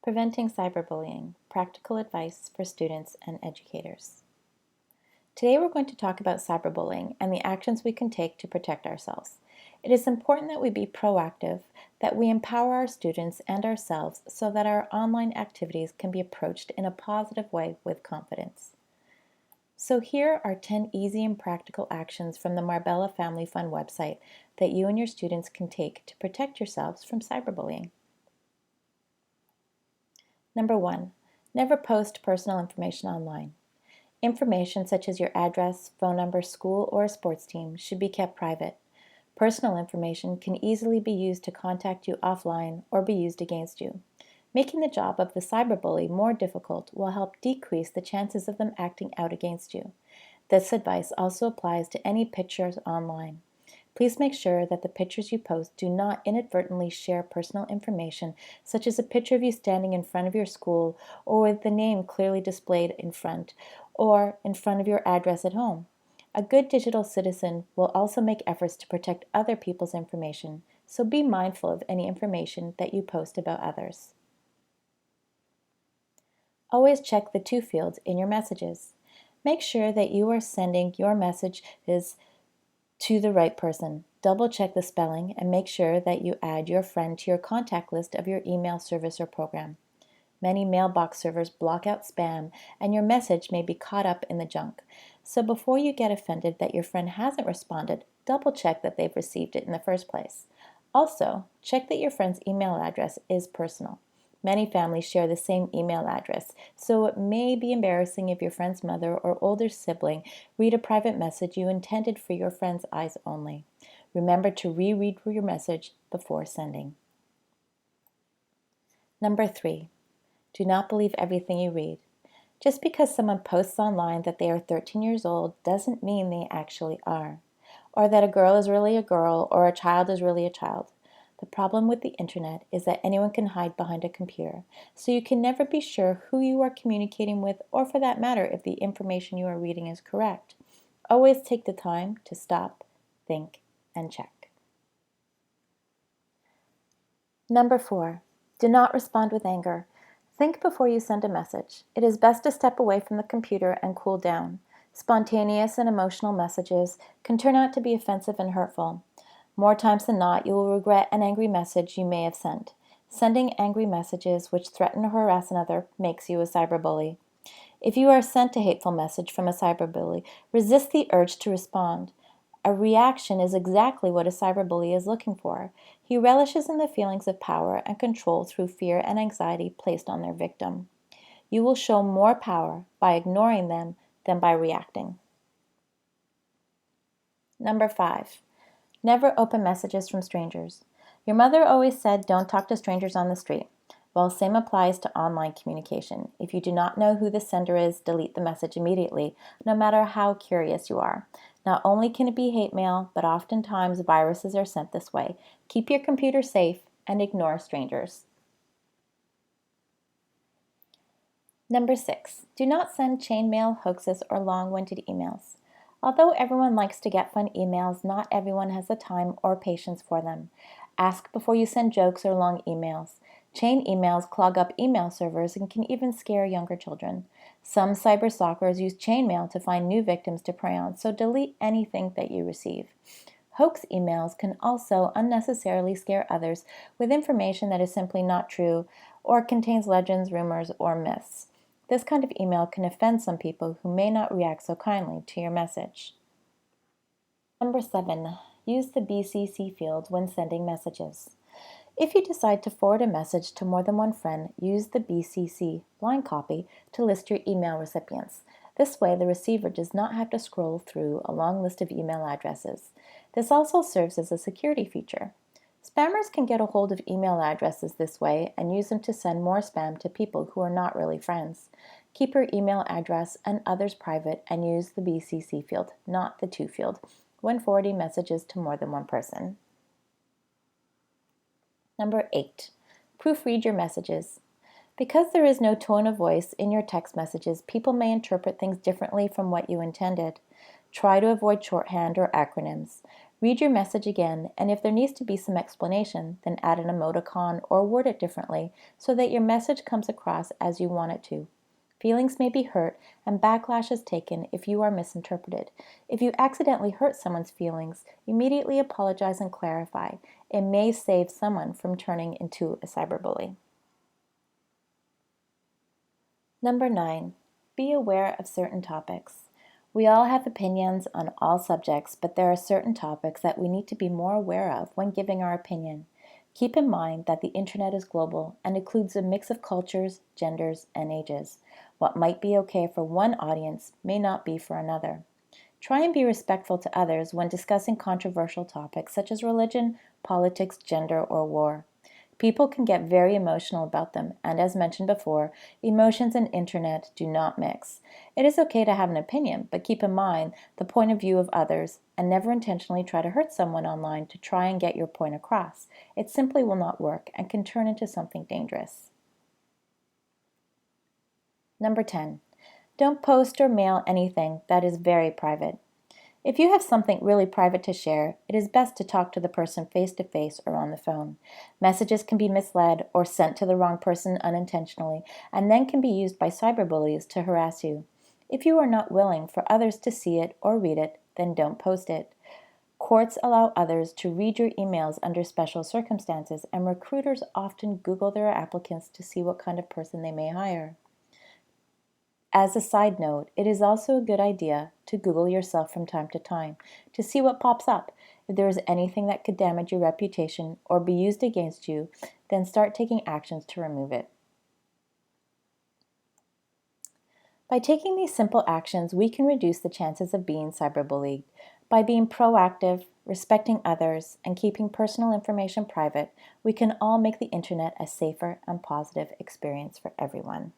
Preventing Cyberbullying, Practical Advice for Students and Educators. Today we're going to talk about cyberbullying and the actions we can take to protect ourselves. It is important that we be proactive, that we empower our students and ourselves so that our online activities can be approached in a positive way with confidence. So here are 10 easy and practical actions from the Marbella Family Fund website that you and your students can take to protect yourselves from cyberbullying. Number 1. Never post personal information online. Information such as your address, phone number, school, or a sports team should be kept private. Personal information can easily be used to contact you offline or be used against you. Making the job of the cyberbully more difficult will help decrease the chances of them acting out against you. This advice also applies to any pictures online. Please make sure that the pictures you post do not inadvertently share personal information, such as a picture of you standing in front of your school or with the name clearly displayed in front, or in front of your address at home. A good digital citizen will also make efforts to protect other people's information, so be mindful of any information that you post about others. Always check the to fields in your messages. Make sure that you are sending your messages to the right person. Double check the spelling and make sure that you add your friend to your contact list of your email service or program. Many mailbox servers block out spam and your message may be caught up in the junk. So before you get offended that your friend hasn't responded, double check that they've received it in the first place. Also, check that your friend's email address is personal. Many families share the same email address, so it may be embarrassing if your friend's mother or older sibling read a private message you intended for your friend's eyes only. Remember to reread your message before sending. Number 3. Do not believe everything you read. Just because someone posts online that they are 13 years old doesn't mean they actually are, or that a girl is really a girl or a child is really a child. The problem with the internet is that anyone can hide behind a computer, so you can never be sure who you are communicating with, or for that matter, if the information you are reading is correct. Always take the time to stop, think, and check. Number 4. Do not respond with anger. Think before you send a message. It is best to step away from the computer and cool down. Spontaneous and emotional messages can turn out to be offensive and hurtful. More times than not, you will regret an angry message you may have sent. Sending angry messages which threaten or harass another makes you a cyberbully. If you are sent a hateful message from a cyberbully, resist the urge to respond. A reaction is exactly what a cyberbully is looking for. He relishes in the feelings of power and control through fear and anxiety placed on their victim. You will show more power by ignoring them than by reacting. Number 5. Never open messages from strangers. Your mother always said don't talk to strangers on the street. Well, same applies to online communication. If you do not know who the sender is, delete the message immediately, no matter how curious you are. Not only can it be hate mail, but oftentimes viruses are sent this way. Keep your computer safe and ignore strangers. Number 6. Do not send chain mail, hoaxes, or long-winded emails. Although everyone likes to get fun emails, not everyone has the time or patience for them. Ask before you send jokes or long emails. Chain emails clog up email servers and can even scare younger children. Some cyberstalkers use chain mail to find new victims to prey on, so delete anything that you receive. Hoax emails can also unnecessarily scare others with information that is simply not true or contains legends, rumors, or myths. This kind of email can offend some people who may not react so kindly to your message. Number 7. Use the BCC field when sending messages. If you decide to forward a message to more than one friend, use the BCC blind copy to list your email recipients. This way, the receiver does not have to scroll through a long list of email addresses. This also serves as a security feature. Spammers can get a hold of email addresses this way and use them to send more spam to people who are not really friends. Keep your email address and others private and use the BCC field, not the to field, when forwarding messages to more than one person. Number 8. Proofread your messages. Because there is no tone of voice in your text messages, people may interpret things differently from what you intended. Try to avoid shorthand or acronyms. Read your message again, and if there needs to be some explanation, then add an emoticon or word it differently so that your message comes across as you want it to. Feelings may be hurt, and backlash is taken if you are misinterpreted. If you accidentally hurt someone's feelings, immediately apologize and clarify. It may save someone from turning into a cyberbully. Number 9, be aware of certain topics. We all have opinions on all subjects, but there are certain topics that we need to be more aware of when giving our opinion. Keep in mind that the internet is global and includes a mix of cultures, genders, and ages. What might be okay for one audience may not be for another. Try and be respectful to others when discussing controversial topics such as religion, politics, gender, or war. People can get very emotional about them, and as mentioned before, emotions and internet do not mix. It is okay to have an opinion, but keep in mind the point of view of others and never intentionally try to hurt someone online to try and get your point across. It simply will not work and can turn into something dangerous. Number 10. Don't post or mail anything that is very private. If you have something really private to share, it is best to talk to the person face to face or on the phone. Messages can be misled or sent to the wrong person unintentionally, and then can be used by cyberbullies to harass you. If you are not willing for others to see it or read it, then don't post it. Courts allow others to read your emails under special circumstances, and recruiters often Google their applicants to see what kind of person they may hire. As a side note, it is also a good idea to Google yourself from time to time to see what pops up. If there is anything that could damage your reputation or be used against you, then start taking actions to remove it. By taking these simple actions, we can reduce the chances of being cyberbullied. By being proactive, respecting others, and keeping personal information private, we can all make the internet a safer and positive experience for everyone.